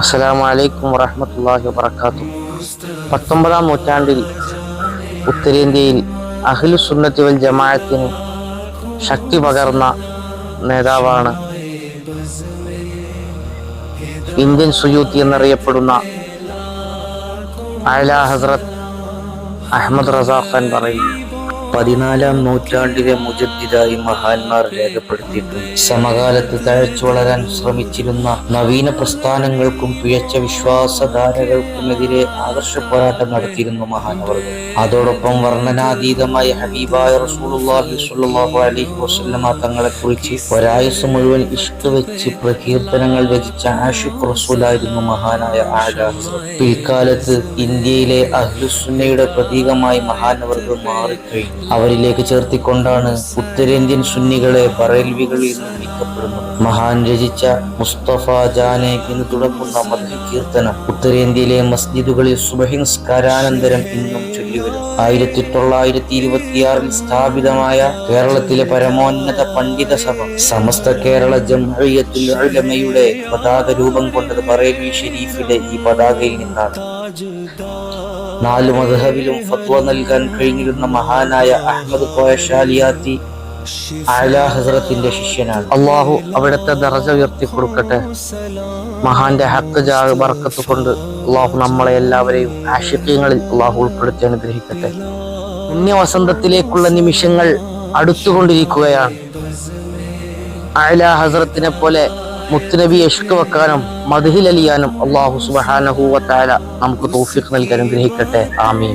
അസ്സലാമു അലൈക്കും വറഹ്മത്തുള്ളാഹി വബറകാതുഹു. 19-ാം നൂറ്റാണ്ടിൽ ഉത്തരേന്ത്യയിൽ അഹ്ലുസുന്നത്തി വൽ ജമാഅത്തിന് ശക്തി പകർന്ന നേതാവാണ് ഇന്ത്യൻ സുയൂത്തി എന്നറിയപ്പെടുന്ന ആലാ ഹസ്രത്ത് അഹമ്മദ് റസാ ഖാൻ പറയുന്നു. 14-ാം നൂറ്റാണ്ടിലെ മുജദ്ദിദായി മഹാന്മാർ രേഖപ്പെടുത്തിയിട്ടുണ്ട്. സമകാലത്ത് തഴച്ചു വളരാൻ ശ്രമിച്ചിരുന്ന നവീന പ്രസ്ഥാനങ്ങൾക്കും പിഴച്ച വിശ്വാസധാരകൾക്കുമെതിരെ ആദർശ പോരാട്ടം നടത്തിയിരുന്നു മഹാനവർകൾ. അതോടൊപ്പം വർണ്ണനാതീതമായ ഹബീബായ റസൂലുള്ളാഹി സ്വല്ലല്ലാഹു അലൈഹി വസല്ലമ തങ്ങളെ കുറിച്ച് ഒരായുസ് മുഴുവൻ ഇഷ്ക് വെച്ച് പ്രകീർത്തനങ്ങൾ രചിച്ച ആഷിഖ് റസൂലായിരുന്നു മഹാനായ ആലാ ഹസ്രത്ത്. പിൽക്കാലത്ത് ഇന്ത്യയിലെ അഹ്ലുസുന്നയുടെ പ്രതീകമായി മഹാനവർകൾ മാറിക്കഴിഞ്ഞു. അവരിലേക്ക് ചേർത്തിക്കൊണ്ടാണ് ഉത്തരേന്ത്യൻ സുന്നികളെ ബറേൽവികൾ എന്ന് വിളിക്കപ്പെടുന്നത്. മഹാൻ രചിച്ച മുസ്തഫ ജാനെ എന്ന് തുടങ്ങുന്ന മദ്ഹ് കീർത്തനം ഉത്തരേന്ത്യയിലെ മസ്ജിദുകളിൽ സുബ്ഹി നിസ്കാരാനന്തരം ഇന്നും ചൊല്ലിവരും. 1926 സ്ഥാപിതമായ കേരളത്തിലെ പരമോന്നത പണ്ഡിത സഭ സമസ്ത കേരള ജംഇയ്യത്തുൽ ഉലമയുടെ പതാക രൂപം കൊണ്ടത് ബറേലി ഷരീഫിലെ ഈ പതാകയിൽ നിന്നാണ്. 4 മദ്ഹബിലും ഫത്വ നൽകാൻ കഴിഞ്ഞിരുന്ന മഹാനായ അഹ്മദ് കോയ ഷാലിയാത്തി ആലാ ഹസ്രത്തിന്റെ ശിഷ്യനാണ്. അള്ളാഹു അവിടുത്തെ ദറജ ഉയർത്തി കൊടുക്കട്ടെ. മഹാന്റെ ഹക്ക് ജാഹ് ബർക്കത്ത് കൊണ്ട് അള്ളാഹു നമ്മളെ എല്ലാവരെയും ആശിഖീങ്ങളിൽ അള്ളാഹു ഉൾപ്പെടുത്തി അനുഗ്രഹിക്കട്ടെ. പുണ്യവസന്തത്തിലേക്കുള്ള നിമിഷങ്ങൾ അടുത്തുകൊണ്ടിരിക്കുകയാണ്. ആലാ ഹസ്രത്തിനെ പോലെ മുത്തുനബിയെ ഇഷ്ക് വെക്കാനും മദ്ഹിൽ അലിയാനും അല്ലാഹു സുബ്ഹാനഹു വ തആല നമുക്ക് തൗഫീഖ് നൽകി അനുഗ്രഹിക്കട്ടെ. ആമീൻ.